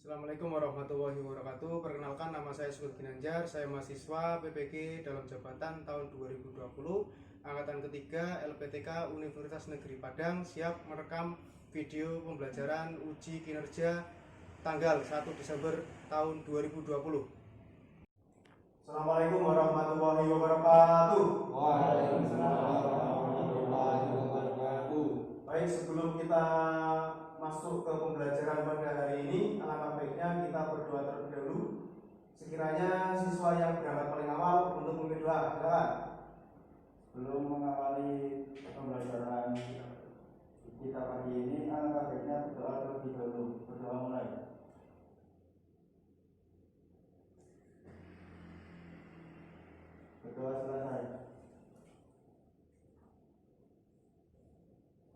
Assalamualaikum warahmatullahi wabarakatuh. Perkenalkan, nama saya Sugeng Ginanjar. Saya mahasiswa PPG dalam jabatan tahun 2020 angkatan ketiga LPTK Universitas Negeri Padang, siap merekam video pembelajaran uji kinerja tanggal 1 Desember tahun 2020. Assalamualaikum warahmatullahi wabarakatuh. Waalaikumsalam warahmatullahi wabarakatuh. Baik, sebelum kita masuk ke pembelajaran pada hari ini, alangkah baiknya kita berdoa terlebih dahulu. Sekiranya siswa yang berangkat paling awal untuk memimpin doa, silakan. Sebelum mengawali pembelajaran kita pagi ini, alangkah baiknya berdoa terlebih dahulu. Berdoa mulai. Berdoa selesai.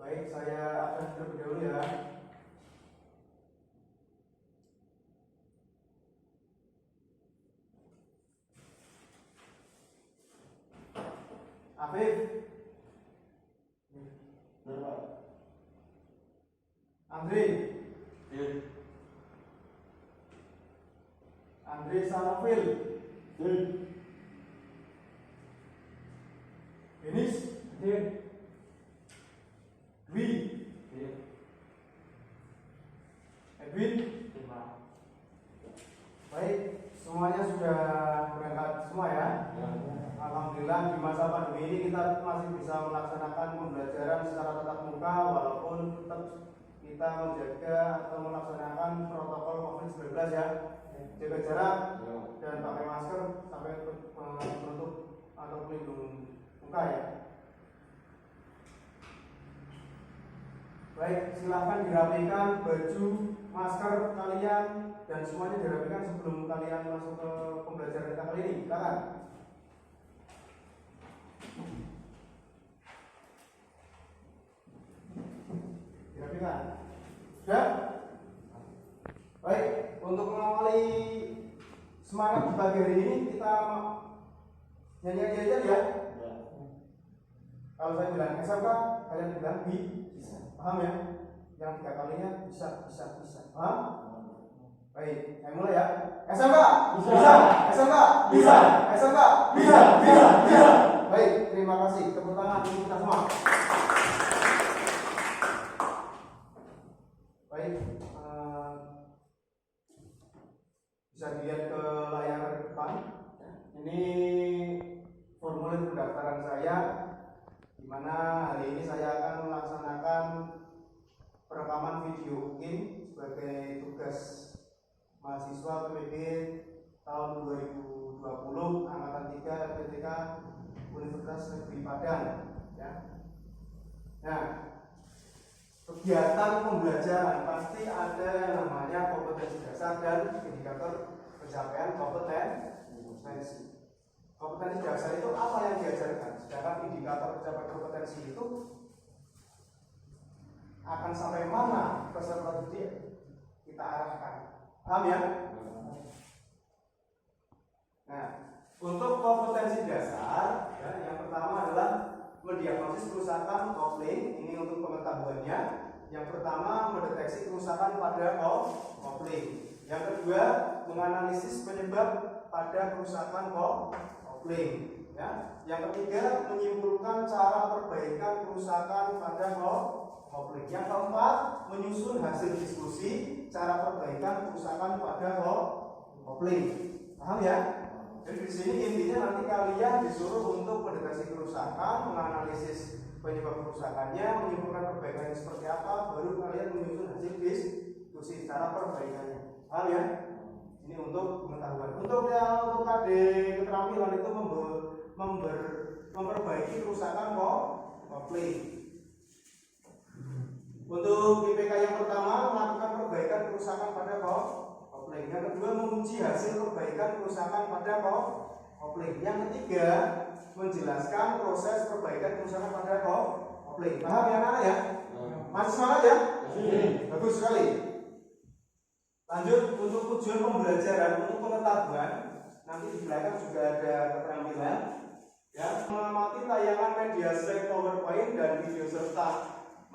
Baik, saya akan terlebih dahulu ya. Afif, Berdoa. Andri, Andri Sanofil, Denis, Dwi, Edwin. Baik, semuanya sudah berangkat semua ya. Alhamdulillah, di masa pandemi ini kita masih bisa melaksanakan pembelajaran secara tatap muka, walaupun tetap kita menjaga atau melaksanakan protokol COVID-19 ya. Jaga jarak dan pakai masker sampai menutup atau pelindung muka ya. Baik, silahkan dirapikan baju, masker kalian dan semuanya dirapikan sebelum kalian masuk ke pembelajaran kita kali ini. Silakan. Dirapikan. Sudah? Baik, untuk mengawali semangat di pagi hari ini kita nyanyi aja ya. Kalau saya bilang SMK, kalian bilang bisa. Paham ya? Yang tiga kalinya bisa. Paham? Baik, saya mulai ya. SMK bisa. SMK bisa. SMK bisa. Baik, terima kasih. Tepuk tangan untuk kita semua. Baik, bisa dilihat ke layar depan. Ini formulir pendaftaran saya, di mana hari ini saya akan melaksanakan perekaman video UKIN sebagai tugas mahasiswa PPG tahun 2020 angkatan 3 LPTK Universitas Negeri Padang ya. Nah, kegiatan pembelajaran pasti ada yang namanya kompetensi dasar dan indikator pencapaian kompetensi. Kompetensi dasar itu apa yang diajarkan, sedangkan indikator pencapaian kompetensi itu akan sampai mana peserta didik kita arahkan. Paham ya? Nah, untuk kompetensi dasar ya, yang pertama adalah mendiagnosis kerusakan kopling. Ini untuk pengetahuannya. Yang pertama, mendeteksi kerusakan pada kopling. Yang kedua, menganalisis penyebab pada kerusakan kopling ya. Yang ketiga, menyimpulkan cara perbaikan kerusakan pada kopling. Yang keempat, menyusun hasil diskusi cara perbaikan kerusakan pada kopling. Paham ya? Jadi di sini intinya nanti kalian disuruh untuk mendeteksi kerusakan, menganalisis penyebab kerusakannya, menyimpulkan perbaikannya seperti apa, baru kalian menyusun hasil diskusi cara perbaikannya. Paham ya? Ini untuk pengetahuan. Untuk KD keterampilan itu memperbaiki kerusakan kopling. Untuk IPK yang pertama, melakukan perbaikan kerusakan pada kopling. Yang kedua, menguji hasil perbaikan kerusakan pada kopling. Yang ketiga, menjelaskan proses perbaikan kerusakan pada kopling. Paham ya anak ya? Masih semangat ya? Bagus sekali. Lanjut, untuk tujuan pembelajaran, untuk pengetahuan, nanti di belakang juga ada keterampilan ya, mengamati tayangan media slide PowerPoint dan video serta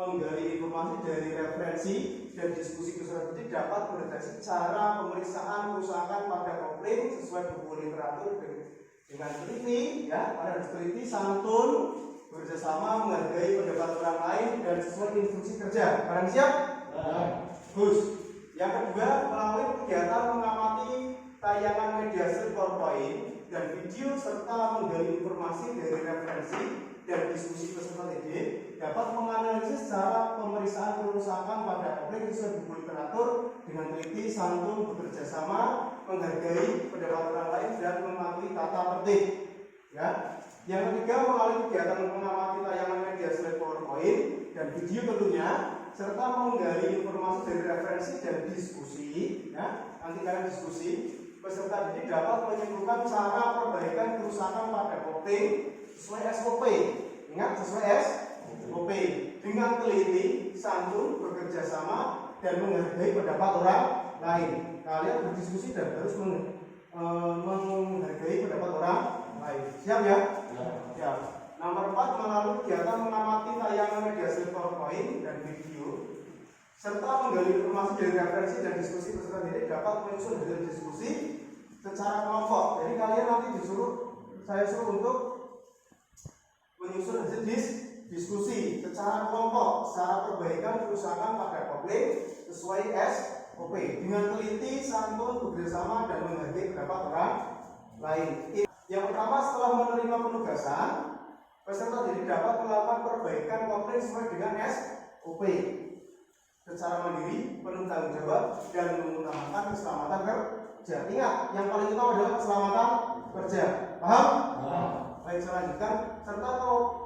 menggali informasi dari referensi dan diskusi peserta didik dapat mendeteksi cara pemeriksaan kerusakan pada kopling sesuai buku literatur dengan teliti, ya, pada teliti, santun, bekerjasama, menghargai pendapat orang lain dan sesuai instruksi kerja. Barang siap? Bagus. Yang kedua, melalui kegiatan mengamati tayangan media stream PowerPoint dan video serta menggali informasi dari referensi dan diskusi peserta didik dapat menganalisis cara pemeriksaan kerusakan pada kopling sesuai buku literatur dengan teliti, santun, bekerja sama, menghargai pendapat orang lain dan mematuhi tata tertib. Ya. Yang ketiga, melalui kegiatan mengamati tayangan media stream PowerPoint dan video tentunya serta menggali informasi dari referensi dan diskusi. Ya. Nanti kalian diskusi, peserta didik dapat menyimpulkan cara perbaikan kerusakan pada kopling sesuai SOP. Ingat, sesuai SOP dengan teliti, santun, bekerja sama dan menghargai pendapat orang lain. Kalian berdiskusi dan harus menghargai pendapat orang lain. Siap ya? Ya. Nomor 4, melalui kegiatan mengamati tayangan media stream PowerPoint dan video serta menggali informasi dari referensi dan diskusi peserta didik dapat menyusun hasil diskusi secara kelompok. Jadi kalian nanti saya suruh untuk menyusun hasil diskusi secara kelompok secara perbaikan kerusakan pada kopling sesuai SOP dengan teliti, santun, bekerjasama dan menghargai pendapat orang lain. Yang pertama, setelah menerima penugasan, peserta didik dapat melakukan perbaikan kopling sesuai dengan SOP secara mandiri, penuh tanggung jawab dan mengutamakan keselamatan kerja. Ingat, yang paling utama adalah keselamatan kerja. Paham? Baik, saya lanjutkan. Serta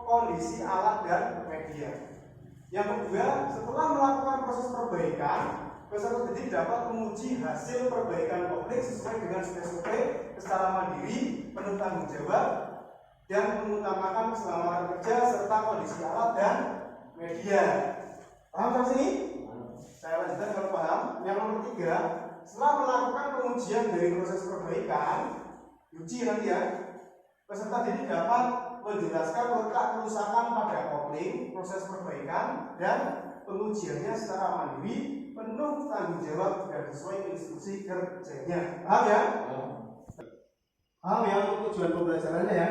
kondisi alat dan media. Yang kedua, setelah melakukan proses perbaikan, peserta didik dapat menguji hasil perbaikan kopling sesuai dengan SOP secara mandiri, penuh tanggung jawab dan mengutamakan keselamatan kerja serta kondisi alat dan media. Paham sampai sini? Saya lanjutkan kalau paham. Yang nomor 3, setelah melakukan pengujian dari proses perbaikan, uji nanti ya, peserta didik dapat menjelaskan letak kerusakan pada kopling, proses perbaikan dan pengujiannya secara mandiri, penuh tanggung jawab dan sesuai instruksi kerjanya. Paham ya? Paham ya untuk tujuan pembelajarannya ya?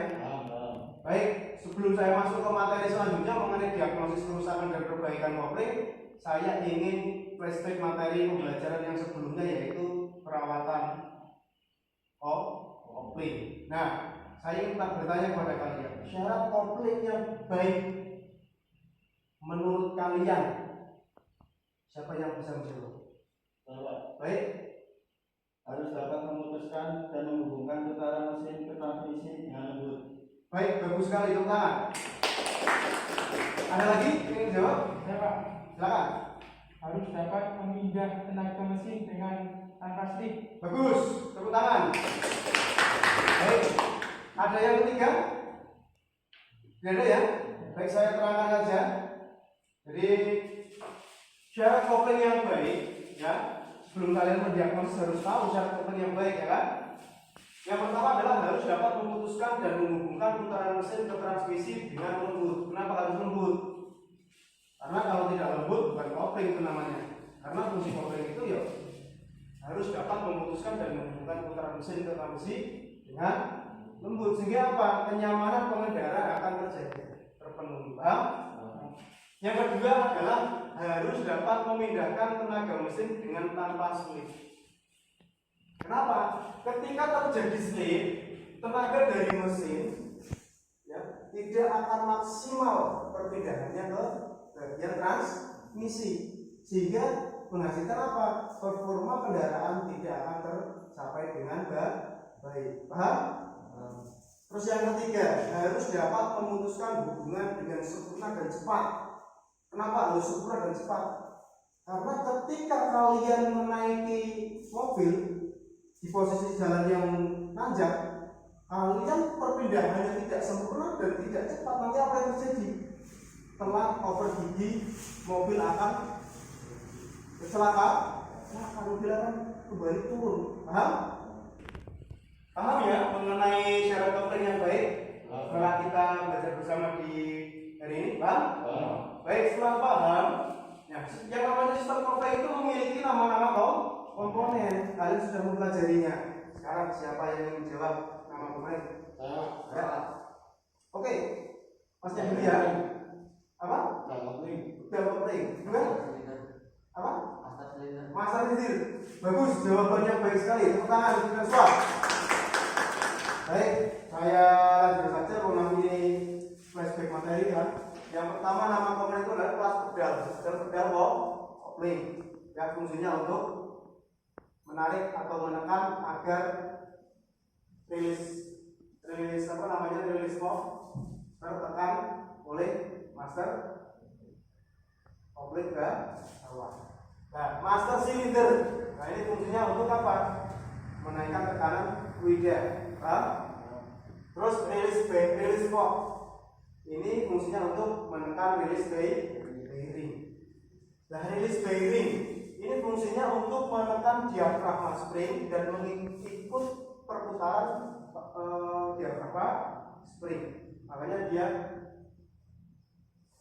Baik, sebelum saya masuk ke materi selanjutnya mengenai diagnosis kerusakan dan perbaikan kopling, saya ingin flashback materi pembelajaran yang sebelumnya yaitu perawatan kopling. Nah, saya ingin bertanya kepada kalian, syarat kopling yang baik menurut kalian siapa yang bisa menjawab? Baik, harus dapat memutuskan dan menghubungkan putaran mesin ke transmisi dengan lembut. Baik, bagus sekali, tepuk tangan. Ada lagi yang ingin jawab? Ya Pak, Silakan. harus dapat memindah tenaga mesin dengan tanpa stick. Bagus, tepuk tangan. Baik, ada yang ketiga? Tidak ada ya? Baik, saya terangkan saja. Jadi syarat kopling yang baik, ya. Sebelum kalian mendiagnosis harus tahu syarat kopling yang baik, ya kan? Yang pertama adalah harus dapat memutuskan dan menghubungkan putaran mesin ke transmisi dengan lembut. Kenapa harus lembut? Karena kalau tidak lembut bukan kopling itu namanya. Karena fungsi kopling itu ya harus dapat memutuskan dan menghubungkan putaran mesin ke transmisi dengan lembut, sehingga apa? Kenyamanan pengendara akan terpenuhi. Paham? Yang kedua adalah harus dapat memindahkan tenaga mesin dengan tanpa slip. Kenapa? Ketika terjadi slip, tenaga dari mesin ya, tidak akan maksimal perpindahannya ke bagian transmisi, sehingga menghasilkan apa? Performa kendaraan tidak akan tercapai dengan baik. Paham? Terus yang ketiga, harus dapat memutuskan hubungan dengan sempurna dan cepat. Kenapa harus sempurna dan cepat? Karena ketika kalian menaiki mobil di posisi jalan yang nanjak, kalian perpindahannya tidak sempurna dan tidak cepat, nanti apa yang terjadi? Telat, overheating, mobil akan kecelakaan, mobil akan kembali turun. Paham? Paham ya mengenai syarat kopling yang baik? Setelah kita belajar bersama di hari ini, paham? Baik, setelah paham, ya, yang namanya sistem kompleks itu memiliki nama-nama komponen. Kalian sudah mempelajarinya. Sekarang siapa yang ingin menjawab nama komponen? Ya. Oke, Mas Yahya ya. Apa? Developing. Gimana? Apa? Master silinder. Bagus, jawabannya baik sekali. Tepuk tangan, berikan suap. Baik, saya lanjut saja mengenai flashback materi kan. Yang pertama nama komponen itu adalah kelas pedal. Sistem pedal kopling. Yang fungsinya untuk menarik atau menekan agar rilis apa namanya rilis tertekan oleh master kopling ke bawah. Nah, master silinder. Nah, ini fungsinya untuk apa? Menaikkan tekanan widah. Terus rilis fork. Ini fungsinya untuk menekan rilis bearing. Nah, rilis bearing ini fungsinya untuk menekan diafragma spring dan mengikut perputaran diafragma spring. Makanya dia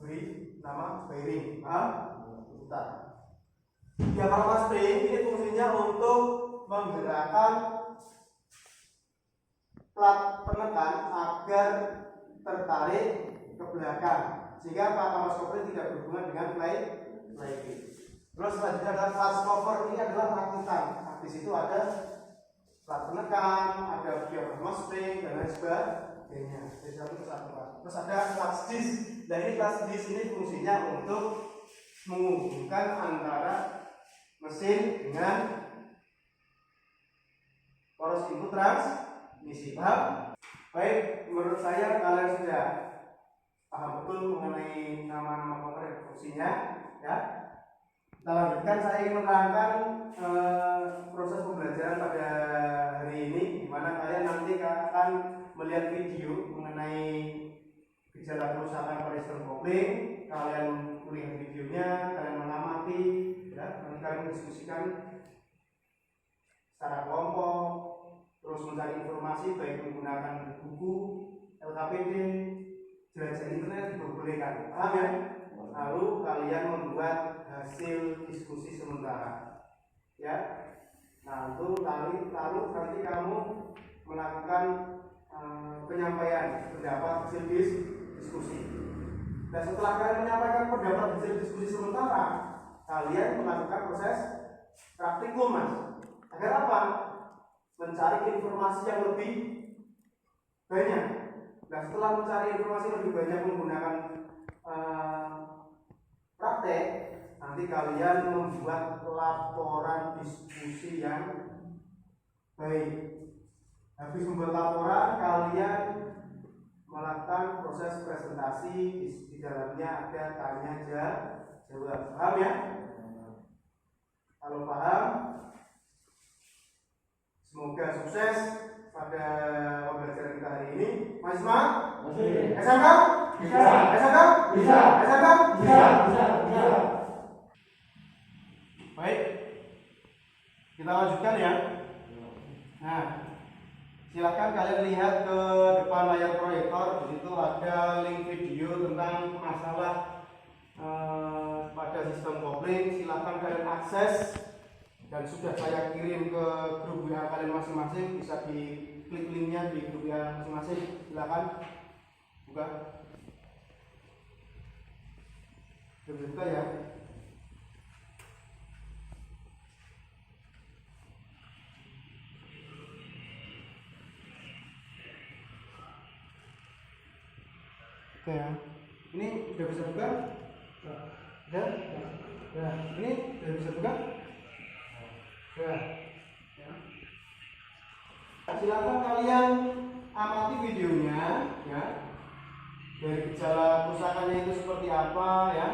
beri nama bearing. Putar. Diafragma spring ini fungsinya untuk menggerakkan plat penekan agar tertarik ke belakang sehingga Thomas Coupling tidak berhubungan dengan flying. Terus selanjutnya adalah fast cover. Ini adalah rakitan. Nah, di situ ada plat penekan, ada diafragma spring dan lain sebagainya. Jadi satu kesatuan. Terus ada clutch disc. Nah, ini clutch disc ini fungsinya untuk menghubungkan antara mesin dengan poros input transmisi. Paham? Baik, menurut saya kalian sudah paham betul mengenai nama-nama komponen fungsinya, ya. Kita lanjutkan, saya ingin menerangkan proses pembelajaran pada hari ini, di mana kalian nanti akan melihat video mengenai gejala kerusakan pada sistem kopling. Kalian melihat videonya, kalian mengamati, ya. Nanti kalian diskusikan secara kelompok, terus mencari informasi baik menggunakan buku, LKPD, jelajah internet diperbolehkan. Paham ya? Lalu kalian membuat hasil diskusi sementara, ya. Nah, lalu nanti kamu melakukan penyampaian pendapat hasil diskusi. Dan setelah kalian menyampaikan pendapat hasil diskusi sementara, kalian melakukan proses praktikum, Mas. Agar apa? Mencari informasi yang lebih banyak. Nah, setelah mencari informasi lebih banyak menggunakan praktek, nanti kalian membuat laporan diskusi yang baik. Habis membuat laporan, kalian melakukan proses presentasi. Di dalamnya ada tanya jawab. Paham ya? Kalau paham, semoga sukses pada pembelajaran kita hari ini. Mas Isma? SMK? Bisa. SMK? Bisa. SMK? Bisa. Baik, kita lanjutkan ya. Nah, silakan kalian lihat ke depan layar proyektor. Di situ ada link video tentang masalah pada sistem kopling. Silakan kalian akses. Dan sudah saya kirim ke grup WA kalian masing-masing. Bisa diklik linknya di grup WA masing-masing. Silakan buka. Buka ya. Oke ya. Ini udah bisa buka? Udah? Ya. Ini udah bisa buka? Ya. Silakan kalian amati videonya, ya. Dari gejala kerusakannya itu seperti apa, ya.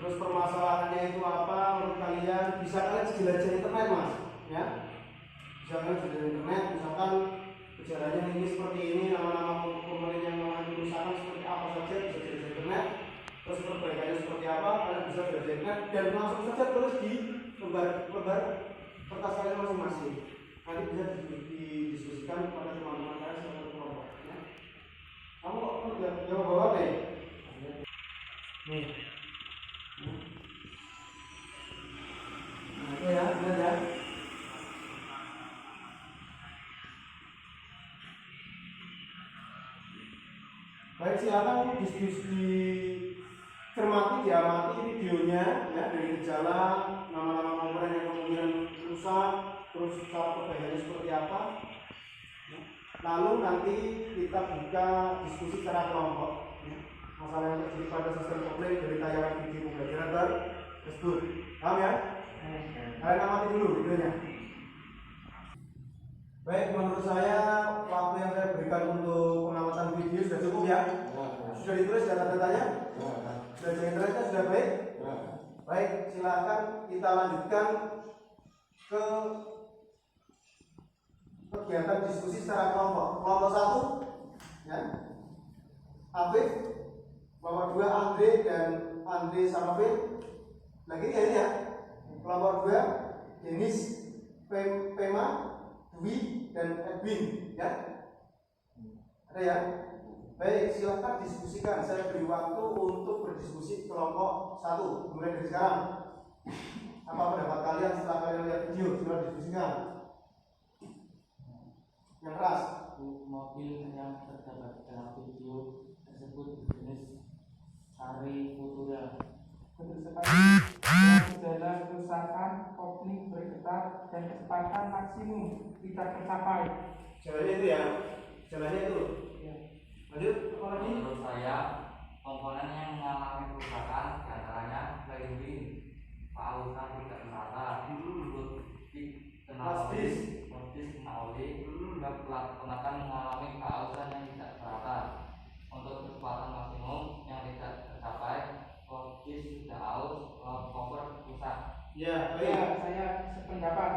Terus permasalahannya itu apa menurut kalian? Bisa kalian jelajah internet, Mas, ya. Bisa kalian jelajah internet, misalkan gejalanya ini seperti ini, nama-nama komponen yang mengalami kerusakan seperti apa saja, bisa jelajah internet. Terus perbaikannya seperti apa, kalian bisa jelajah internet dan langsung saja tulis di lembar kertas kalian masing-masing. Nanti bisa didiskusikan pada teman-teman kalian secara kelompok, ya. Kamu kok jawab deh? Nih. Nah, itu ya, lihat ya. Baik, silakan diamati videonya ya, dari gejala, nama-nama komponen yang kemudian rusak, terus cara perbaikannya seperti apa. Lalu nanti kita buka diskusi secara kelompok ya, masalah yang terjadi pada sistem kopling dari tayangan video pembelajaran tersebut. Paham ya? Kalian amati dulu videonya. Baik, menurut saya waktu yang saya berikan untuk pengamatan video sudah cukup ya. Sudah ditulis data-datanya? Sudah di internetnya sudah baik? Baik, silakan kita lanjutkan ke kegiatan diskusi secara kelompok. Kelompok 1 ya, Afif. Kelompok 2 Andre dan Andre sama Fir. Lagi ya ini ya. Kelompok 2 Denis, Pema, Dwi dan Edwin ya. Ada ya? Baik, silakan diskusikan. Saya beri waktu untuk berdiskusi kelompok 1 mulai dari sekarang. Apa pendapat kalian setelah kalian lihat video? Silakan diskusikan. Yang keras. Mobil yang terdapat dalam video tersebut jenis Sari Futura. Betul sekali. Gejala kerusakan kopling bergetar dan kecepatan maksimum tidak tercapai. Jalannya itu ya. Jalannya itu. Ya. Lanjut, apa lagi? Menurut saya, komponen yang mengalami kerusakan diantaranya flywheel, pausan tidak merata, Plastis kena oli, dan penakan mengalami pausan yang tidak merata. Untuk kecepatan maksimum yang tidak tercapai, plastis sudah aus, cover rusak. ya, Ya, baik. saya sependapat.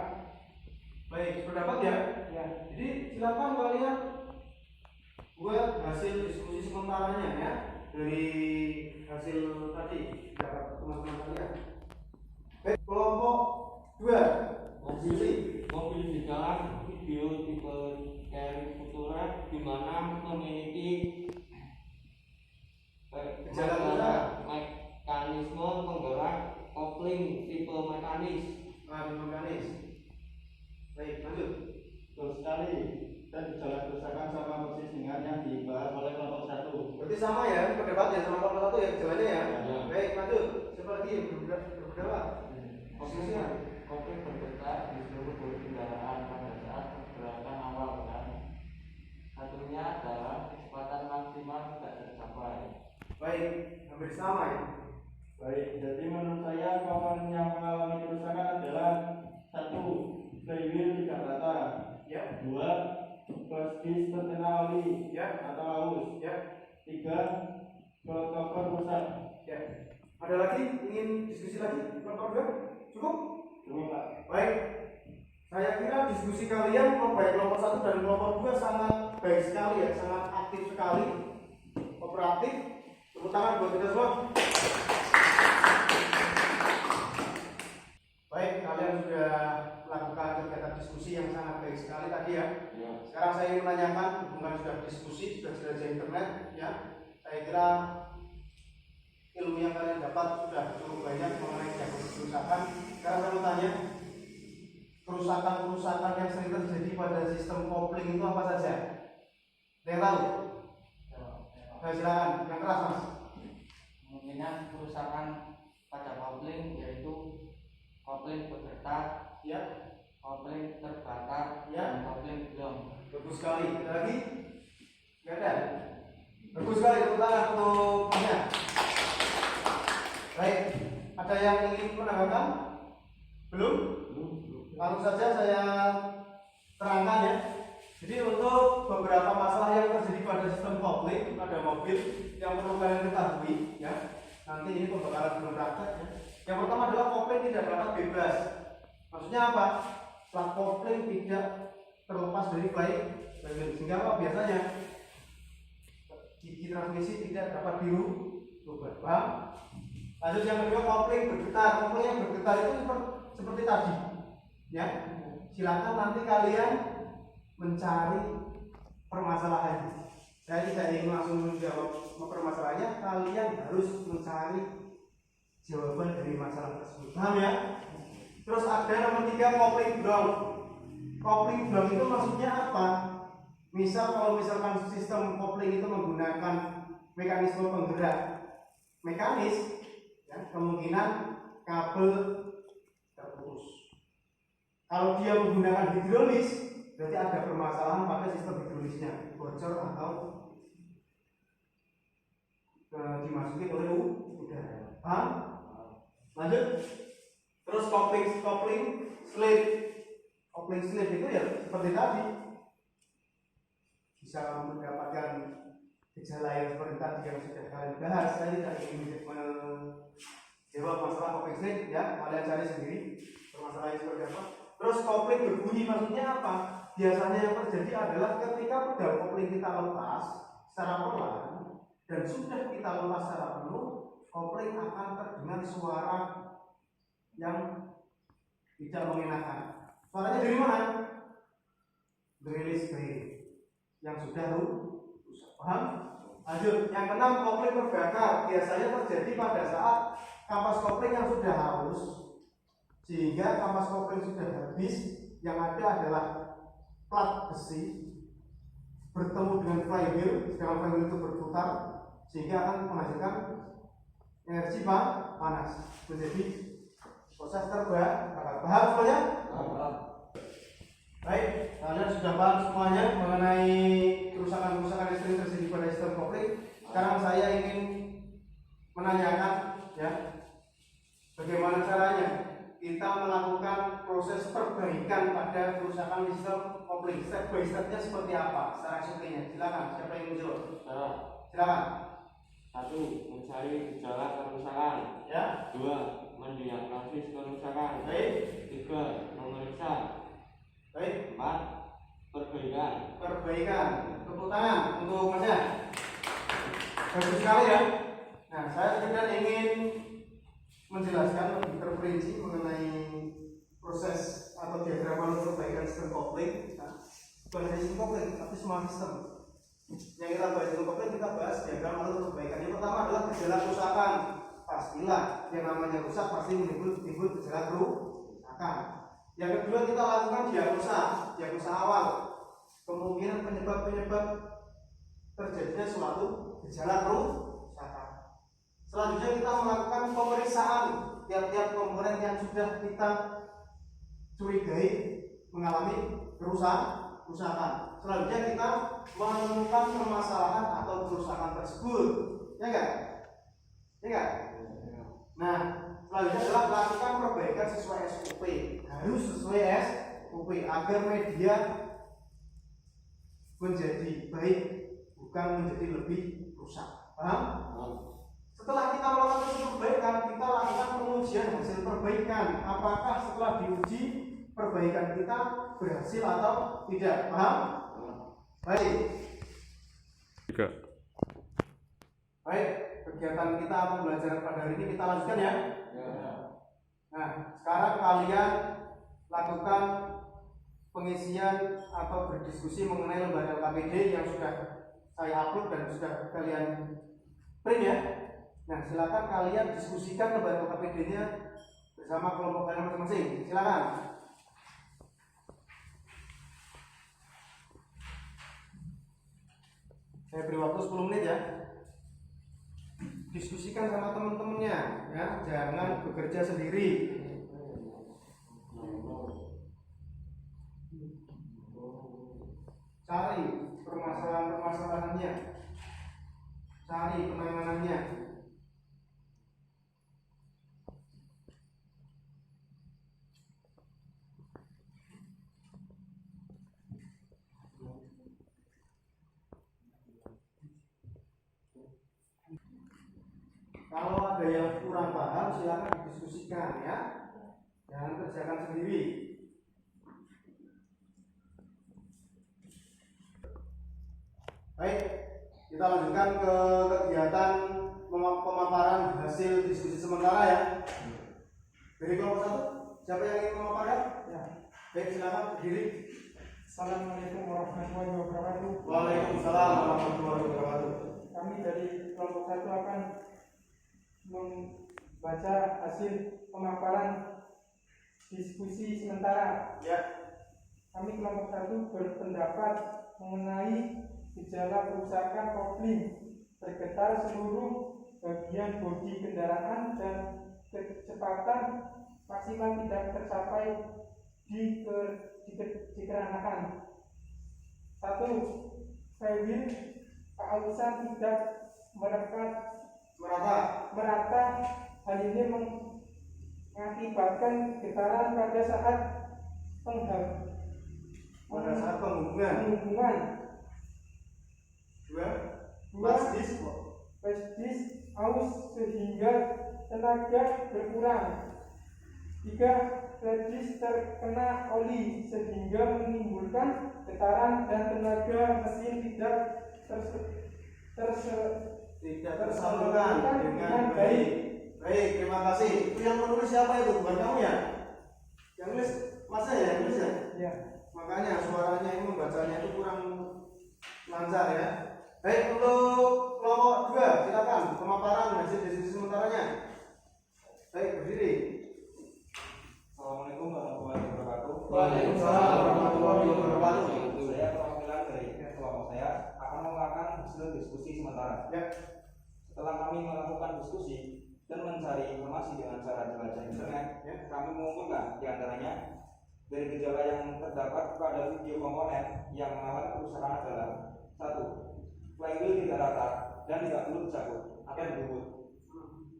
Baik, pendapat ya. Ya. Jadi silakan kalian buat hasil diskusi sementaranya ya, dari hasil tadi dapat teman-teman kalian. Baik, kelompok 2 diskusi. Mobil di jalan video tipe Sari Futura di mana memiliki mekanisme penggerak kopling tipe mekanis. Mekanis. Baik, lanjut. Betul sekali. Dan gejala kerusakan sama persis dengan yang dibahas oleh kelompok 1. Berarti sama ya pendapat sama kelompok 1 ya jalannya ya. Ya. Baik, lanjut. Siapa lagi yang berpendapat? Posisinya. Kopling bergetar di seluruh bodi kendaraan pada saat pergerakan awal kan. Satunya adalah kecepatan maksimal tidak tercapai. Baik, hampir sama ya. Baik, jadi menurut saya komponen yang mengalami kerusakan adalah 1. Flywheel tidak rata. Ya. 2. Plastis terkena oli Ya. atau aus. Ya. 3. Cloth cover rusak. Ya. Ada lagi ingin diskusi lagi? Kelompok 2? Cukup? Cukup Pak. Baik. Saya kira diskusi kalian baik kelompok 1 dan kelompok 2 sangat baik sekali ya, sangat aktif sekali, kooperatif. Tepuk tangan buat kita semua. Baik, kalian sudah melakukan kegiatan diskusi yang sangat baik sekali tadi ya. Sekarang saya ingin menanyakan, bukan sudah diskusi, sudah di internet ya. Saya kira ilmu yang kalian dapat sudah cukup banyak mengenai diagnosis kerusakan. Sekarang saya mau tanya, kerusakan-kerusakan yang sering terjadi pada sistem kopling itu apa saja? Ada yang tahu? Nah, silakan, yang keras mas. Kemungkinan kerusakan pada kopling yaitu kopling bergetar, Ya, kopling terbakar, Ya. dan kopling blong. bagus sekali. Ada lagi? Nggak ada? Bagus sekali, tepuk tangan untuk masnya. Baik, ada yang ingin menambahkan? Belum? Langsung saja saya terangkan ya. Jadi untuk beberapa masalah yang terjadi pada sistem kopling pada mobil yang perlu kalian ketahui ya. Nanti ini pembakaran belum praktek ya. Yang pertama adalah kopling tidak dapat bebas. Maksudnya apa? Plat kopling tidak terlepas dari flywheel. Sehingga apa biasanya? Gigi transmisi tidak dapat dirubah. Paham? Lanjut yang kedua, kopling bergetar. Kopling yang bergetar itu seperti tadi. Ya, silakan nanti kalian mencari permasalahan. Saya tidak ingin langsung menjawab permasalahannya, kalian harus mencari jawaban dari masalah tersebut. Paham ya? Terus ada nomor 3, coupling block. Coupling block itu maksudnya apa? Misal kalau misalkan sistem coupling itu menggunakan mekanisme penggerak mekanis, ya, kemungkinan kabel terputus. Kalau dia menggunakan hidrolis, berarti ada permasalahan pada sistem hidrolisnya, bocor atau dimasuki oleh udara. Paham? Lanjut. Terus coupling slip. Coupling slip itu ya seperti tadi, bisa mendapatkan gejala yang seperti tadi yang sudah kalian bahas. Saya tidak ingin menjawab masalah coupling slip, ya kalian cari sendiri permasalahannya seperti apa. Terus coupling berbunyi maksudnya apa? Biasanya yang terjadi adalah ketika pedal coupling kita lepas secara pelan dan sudah kita lepas secara penuh, coupling akan terdengar suara yang tidak mengenakan. Suaranya dari mana? Rilis yang sudah rusak. Paham? Lanjut. Yang keenam, coupling terbakar. Biasanya terjadi pada saat kampas coupling yang sudah halus, sehingga kampas coupling sudah habis. Yang ada adalah plat besi bertemu dengan flywheel, sedangkan flywheel itu berputar, sehingga akan menghasilkan energi panas. Menjadi proses terbakar. Paham semuanya? Baik, kalian sudah paham semuanya mengenai kerusakan-kerusakan yang sering terjadi pada sistem coupling. Sekarang saya ingin menanyakan, ya, bagaimana caranya kita melakukan proses perbaikan pada kerusakan sistem coupling. Step by stepnya seperti apa? Secara SOP-nya. Silakan, siapa yang menjawab? Silakan. 1. Mencari gejala kerusakan. Ya. 2. Mendiagnosis kerusakan. Baik. 3. Memeriksa. Baik. 4. Perbaikan. Tepuk tangan untuk Masnya. Bagus sekali ya. Nah, saya sekedar ingin menjelaskan lebih terperinci mengenai proses atau diagram alur perbaikan sistem coupling. Nah, bukan hanya sistem coupling, tapi semua sistem. Yang kita bahas sistem coupling, kita bahas diagram alur perbaikan. Yang pertama adalah gejala kerusakan. Pastilah yang namanya rusak pasti timbul gejala kerusakan. Yang kedua, kita lakukan diagnosa awal, kemungkinan penyebab terjadinya suatu gejala kerusakan. Selanjutnya kita melakukan pemeriksaan tiap-tiap komponen yang sudah kita curigai mengalami kerusakan. Selanjutnya kita menemukan permasalahan atau kerusakan tersebut, ya enggak? Nah, selanjutnya adalah melakukan perbaikan sesuai SOP. Harus sesuai SOP agar media menjadi baik, bukan menjadi lebih rusak. Paham? Setelah kita melakukan perbaikan, kita lakukan pengujian hasil perbaikan. Apakah setelah diuji perbaikan kita berhasil atau tidak? Paham? Baik. Baik, kegiatan kita pembelajaran pada hari ini kita lanjutkan ya. Nah, sekarang kalian lakukan pengisian atau berdiskusi mengenai lembaga LKPD yang sudah saya upload dan sudah kalian print ya. Nah, silakan kalian diskusikan lembaga LKPD-nya bersama kelompok kalian masing-masing. Silakan. Saya beri waktu 10 menit ya. Diskusikan sama teman-temannya ya, jangan bekerja sendiri. Cari permasalahan-permasalahannya, cari penanganannya. Kalau ada yang kurang paham, silakan didiskusikan ya. Jangan kerjakan sendiri. Baik, kita lanjutkan ke kegiatan pemaparan hasil diskusi sementara ya. Dari kelompok 1, siapa yang ingin memaparkan? Ya. Baik, silakan berdiri. Assalamualaikum warahmatullahi wabarakatuh. Waalaikumsalam warahmatullahi wabarakatuh. Kami dari kelompok 1 akan membaca hasil pemaparan diskusi sementara. Ya. Kami kelompok 1 berpendapat mengenai gejala kerusakan kopling, bergetar seluruh bagian bodi kendaraan dan kecepatan maksimal tidak tercapai dikarenakan 1. Flywheel keausan tidak merata. Hal ini mengakibatkan getaran pada saat penghubungan. 2. Flash disk aus sehingga tenaga berkurang. 3. Flash disk terkena oli sehingga menimbulkan getaran dan tenaga mesin tidak tersalurkan dengan baik. Baik, terima kasih. Itu yang menulis siapa itu? Bukan kamu ya? Yang nulis masa ya? Yang nulis ya? Ya. Makanya suaranya ini membacanya itu kurang lancar ya. Baik, untuk kelompok 2 silakan pemaparan hasil diskusi sementaranya. Baik, berdiri. Assalamualaikum warahmatullahi wabarakatuh. Waalaikumsalam warahmatullahi wabarakatuh. Saya perwakilan dari kelompok saya akan mengungkapkan hasil diskusi sementara. Ya. Setelah kami melakukan diskusi dan mencari informasi dengan cara jelajah internet, kami mengumpulkan diantaranya dari gejala yang terdapat pada video komponen yang mengalami kerusakan adalah 1. Flywheel tidak rata dan tidak perlu dicabut atau dibubut.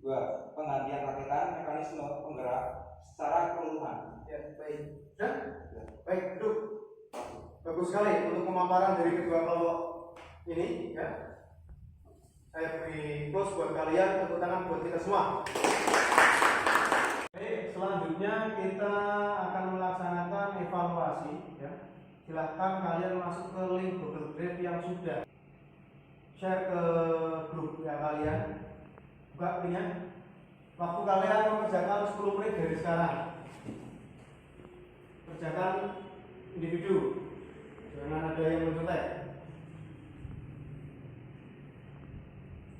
2. Penggantian rakitan mekanisme penggerak secara keseluruhan. Ya, baik. Dan baik, duduk. Bagus sekali untuk pemaparan dari kedua kelompok ini ya. Saya beri close buat kalian, tepuk tangan buat kita semua. Baik, selanjutnya kita akan melaksanakan evaluasi ya. Silahkan kalian masuk ke link Google Drive yang sudah share ke grup ya kalian. Buka linknya. Waktu kalian mengerjakan 10 menit dari sekarang. Kerjakan individu, jangan ada yang mencontek.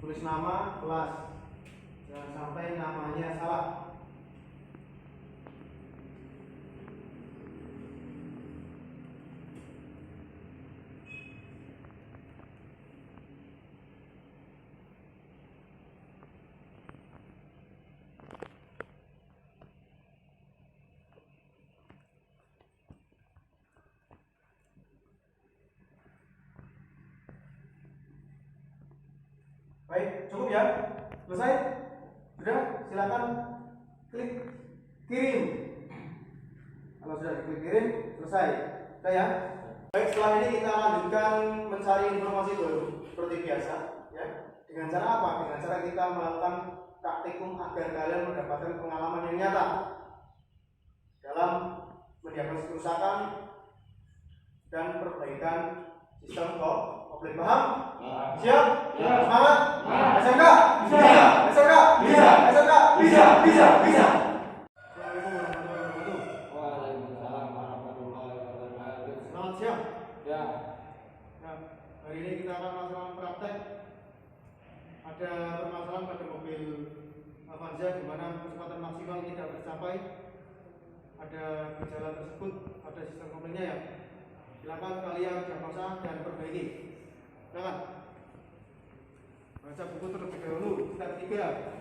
Tulis nama, kelas, jangan sampai namanya salah. Baik, cukup ya? Selesai? Sudah? Silakan klik kirim. Kalau sudah diklik kirim, selesai. Sudah ya? Baik, setelah ini kita lanjutkan mencari informasi baru seperti biasa ya. Dengan cara apa? Dengan cara kita melakukan praktikum agar kalian mendapatkan pengalaman yang nyata dalam mendiagnosis kerusakan dan perbaikan sistem kopling. Paham? Siap? Semangat? SMK? Bisa. SMK? Bisa. SMK? Bisa. Assalamualaikum warahmatullahi wabarakatuh. Waalaikumsalam warahmatullahi wabarakatuh. Selamat siang. Ya. Nah, hari ini kita akan melaksanakan praktek. Ada permasalahan pada mobil Avanza di mana kecepatan maksimal tidak tercapai. Ada gejala tersebut, ada sistem koplingnya ya. Silakan kalian diagnosa dan perbaiki. Silakan. Baca buku terlebih dahulu. Step 3.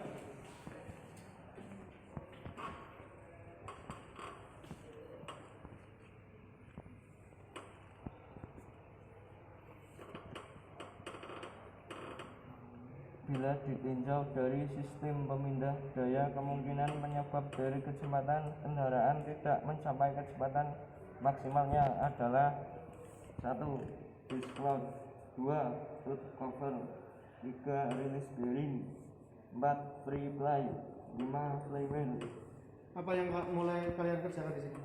Bila ditinjau dari sistem pemindah daya, kemungkinan penyebab dari kecepatan kendaraan tidak mencapai kecepatan maksimalnya adalah 1. Disk cloud, 2. Root cover, 3. Release bearing, 4. Free fly, 5. Flywheel. Apa yang mulai kalian kerjakan di sini?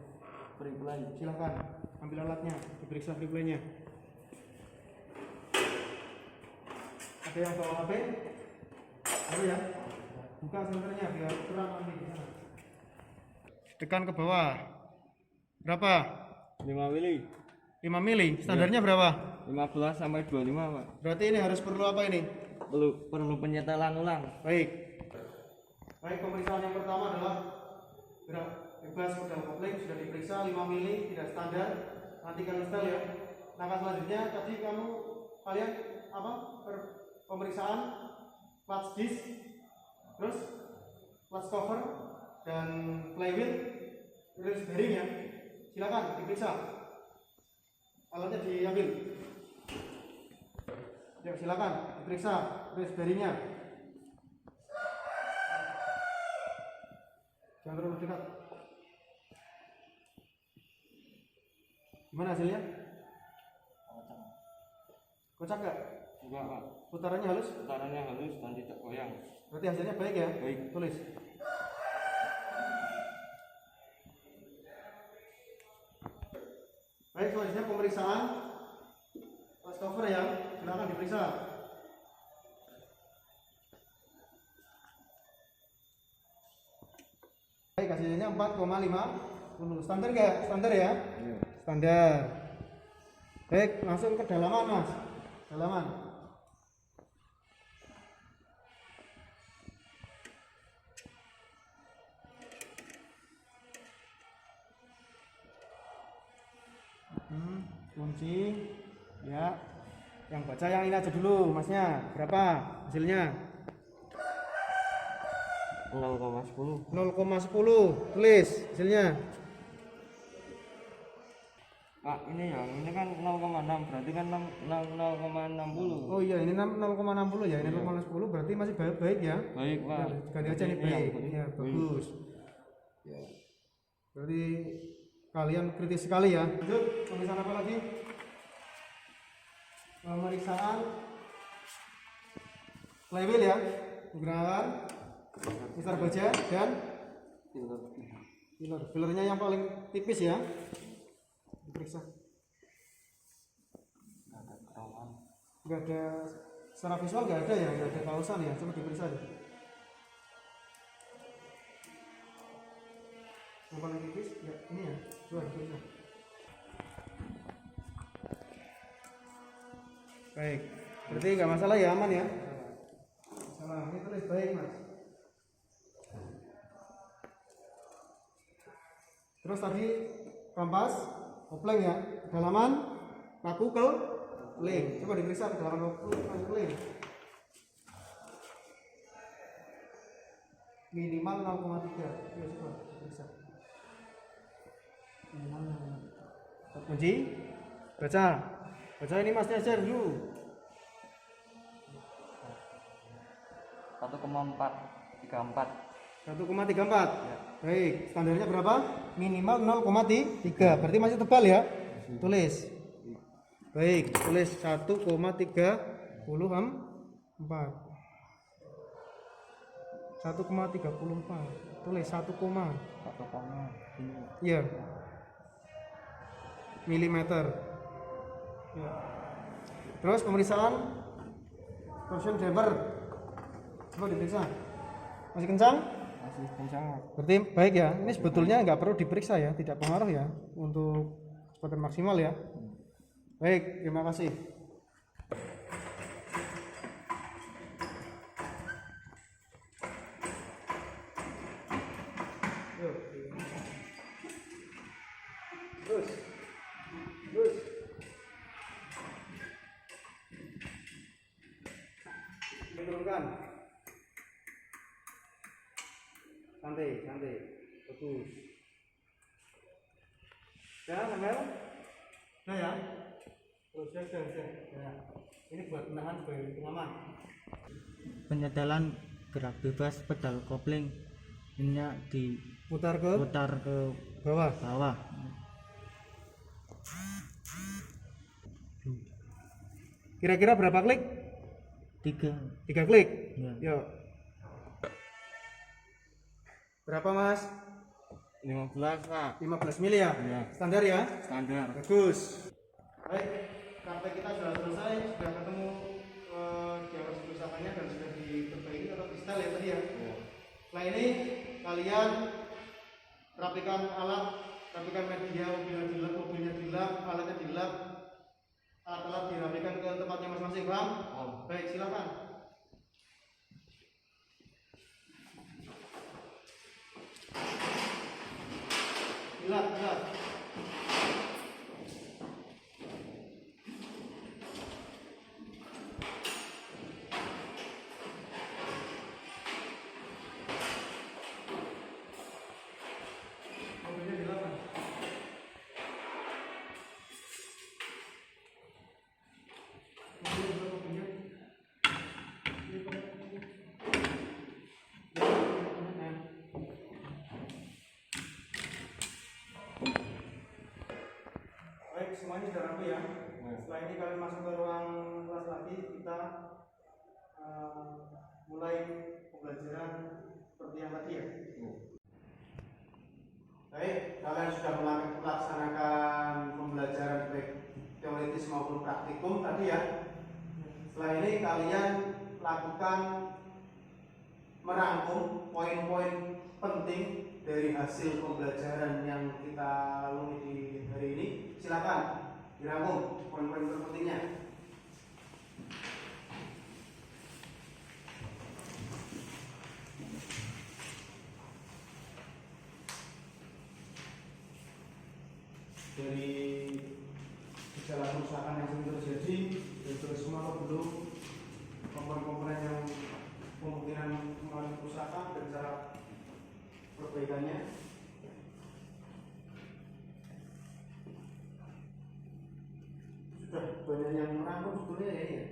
Free fly. Silakan ambil alatnya, diperiksa free fly-nya. Ada yang bawa HP? Ayo ya, buka senternya biar terang nanti di sana. Tekan ke bawah. Berapa? 5 mili. 5 5 mili. Standarnya berapa? 15 sampai 25, Pak. Berarti ini harus perlu apa ini? Perlu penyetelan ulang. Baik. Baik, pemeriksaan yang pertama adalah gerak bebas pedal kopling sudah diperiksa 5 mili, tidak standar. Nanti kalian setel ya. Langkah selanjutnya tadi kalian apa? Pemeriksaan clutch disc, terus clutch cover dan flywheel, terus bearing ya. Silakan diperiksa. Alatnya diambil. Ya, silakan diperiksa terus bearingnya. Jangan terlalu dekat. Gimana hasilnya? Kocak gak? Enggak, Pak. Putarannya halus? Putarannya halus dan tidak goyang. Berarti hasilnya baik ya? Baik. Tulis. Baik, selanjutnya pemeriksaan clutch cover ya. Silakan diperiksa. Baik, hasilnya 4,50. Standar gak? Standar ya? Iya. Standar. Baik, langsung ke dalaman mas. Dalaman. Kunci. Ya. Yang baca yang ini aja dulu masnya. Berapa hasilnya? 0,10. 0,10. Tulis hasilnya. Pak, ini kan 0,6, berarti kan 0,60. Oh iya, ini 0,60 ya. Ini 0,10 berarti masih baik ya. Baik, Pak. Ganti aja nih Ini baik. yang baik. Ya, bagus. Ya. Berarti kalian kritis sekali ya. Lanjut, pemeriksaan apa lagi? Pemeriksaan flywheel ya. Gerakan putar baja dan pilar. Pilarnya yang paling tipis ya. Diperiksa. Enggak ada secara visual, enggak ada ya, enggak ada kausan ya. Coba diperiksa deh. Yang paling tipis ya ini ya. Coba diperiksa. Baik. Berarti enggak masalah ya, aman ya. Salah, ini tulis baik mas. Terus tadi kampas, kopling ya, kedalaman, paku kopling. Coba diperiksa kedalaman kopling. Minimal 0,3. Ya coba diperiksa. Minimal 0,3. Kunci, baca. Baca ini masnya aja dulu. 1,434. 1,34. Ya. Baik, standarnya berapa? Minimal 0,3. Berarti masih tebal ya? Tulis. Baik, tulis 1,34. 1,34. Tulis 1, iya. Milimeter. Ya. Terus pemeriksaan torsion damper. Coba diperiksa. Masih kencang? Masih kencang. Berarti baik ya. Ini sebetulnya nggak perlu diperiksa ya, tidak pengaruh ya untuk kecepatan maksimal ya. Baik, terima kasih. Terus. Turunkan. Santai. Bagus. Ya, sambil. Nah ya. Terus ya. Ini buat menahan sebagai pengaman. Penyetelan gerak bebas pedal kopling minyak Putar ke bawah. Kira-kira berapa klik? 3 klik. Ya. Yuk. Berapa mas? 15, Pak. 15 mili ya? Iya. Standar ya? Standar. Bagus. Baik, sampai kita sudah selesai, sudah ketemu diagnosis kerusakannya dan sudah diperbaiki atau di setel ya tadi ya. Setelah ini kalian rapikan alat tapi kan media mobilnya dilap, alatnya dilap, alat-alat dirapikan ke tempatnya masing-masing, paham? Baik, silakan. Dilap. Mobilnya dilap kan? Baik, semuanya sudah rapi ya. Setelah ini kalian masuk ke ruang kelas lagi, kita mulai pembelajaran seperti yang tadi ya. Baik, kalian sudah melaksanakan pembelajaran baik teoritis maupun praktikum tadi ya. Setelah ini kalian lakukan merangkum poin-poin penting dari hasil pembelajaran yang kita lalui di hari ini. Silakan dirangkum poin-poin terpentingnya. Dari gejala kerusakan yang sering terjadi, dari semua atau belum, komponen-komponen yang kemungkinan mengalami kerusakan dan cara perbaikannya. Sudah banyak yang merangkum sebetulnya ya,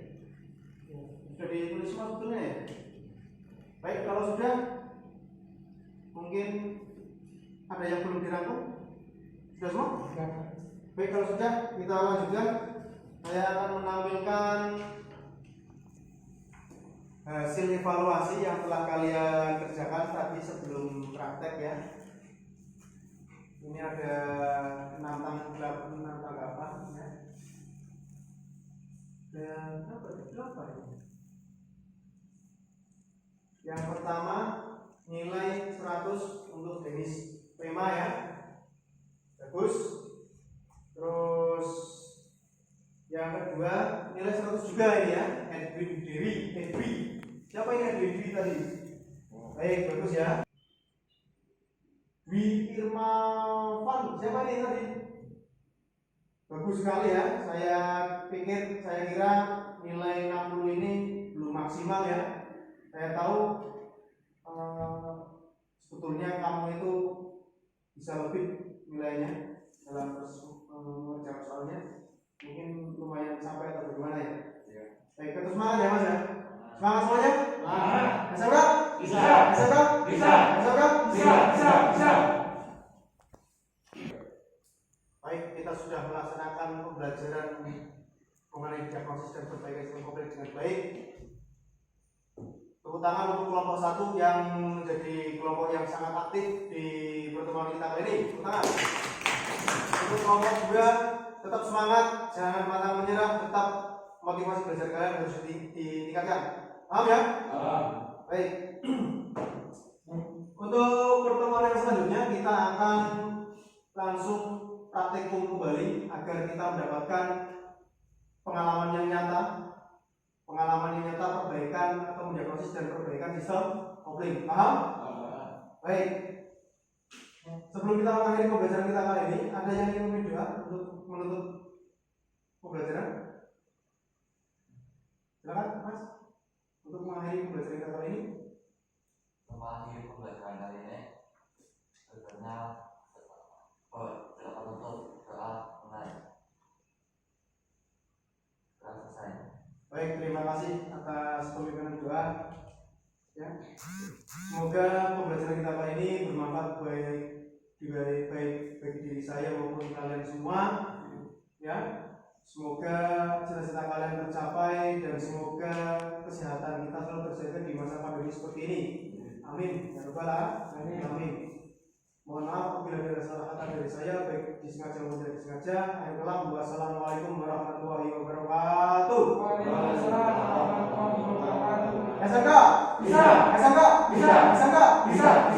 sudah ditulis semua sebetulnya ya. Baik, kalau sudah, mungkin ada yang belum dirangkum. Sudah semua? Baik, kalau sudah, kita lanjutkan. Saya akan menampilkan hasil evaluasi yang telah kalian kerjakan tadi sebelum praktek ya. Ini ada 6 tanggapan ya. Dan berapa ini? Yang pertama, nilai 100 untuk Denis Prima ya. Bagus. Terus yang kedua nilai 100 juga ini ya. Edwi. Siapa ini Edwi tadi? Baik, bagus ya. Dwi Irmawan, siapa ini tadi? Bagus sekali ya. Saya kira nilai 60 ini belum maksimal ya. Saya tahu sebetulnya kamu itu bisa lebih nilainya dalam menjawab soalnya. Mungkin lumayan sampai atau bagaimana ya? Baik, kita semangat ya Mas ya. Semangat semuanya? Bisa enggak? Bisa. Bisa enggak? Bisa. Bisa enggak? Bisa. Baik, kita sudah melaksanakan pembelajaran mengenai diagnosis dan perbaikan sistem kompleks dengan baik. Tepuk tangan untuk kelompok 1 yang menjadi kelompok yang sangat aktif di pertemuan kita kali ini. Tepuk tangan. Untuk kelompok 2, tetap semangat, jangan pantang menyerah, tetap motivasi belajar kalian harus ditingkatkan. Paham ya? Baik. Untuk pertemuan yang selanjutnya kita akan langsung praktikum kembali agar kita mendapatkan pengalaman yang nyata perbaikan atau mendiagnosis dan perbaikan sistem kopling. Paham? Baik. Sebelum kita mengakhiri pembelajaran kita kali ini, ada yang ingin memimpin doa untuk menutup pembelajaran? Silakan, Mas, untuk mengakhiri pembelajaran kita kali ini. Mengakhiri pembelajaran kali ini, sebenarnya dapat untuk doa mulai. Selesai. Baik, terima kasih atas pemimpinan doa. Ya, semoga pembelajaran kita kali ini bermanfaat baik bagi diri saya maupun kalian semua. Ya, semoga cita-cita kalian tercapai dan semoga kesehatan kita selalu terjaga di masa pandemi seperti ini. Amin. Ya Rabbal Alamin. Amin. Mohon maaf apabila ada salah kata dari saya, baik disengaja maupun tidak disengaja. Akhir kalam, wassalamualaikum warahmatullahi wabarakatuh. Waalaikumsalam warahmatullahi wabarakatuh. Bisa enggak? Bisa. Bisa enggak? Bisa. Bisa enggak? Bisa.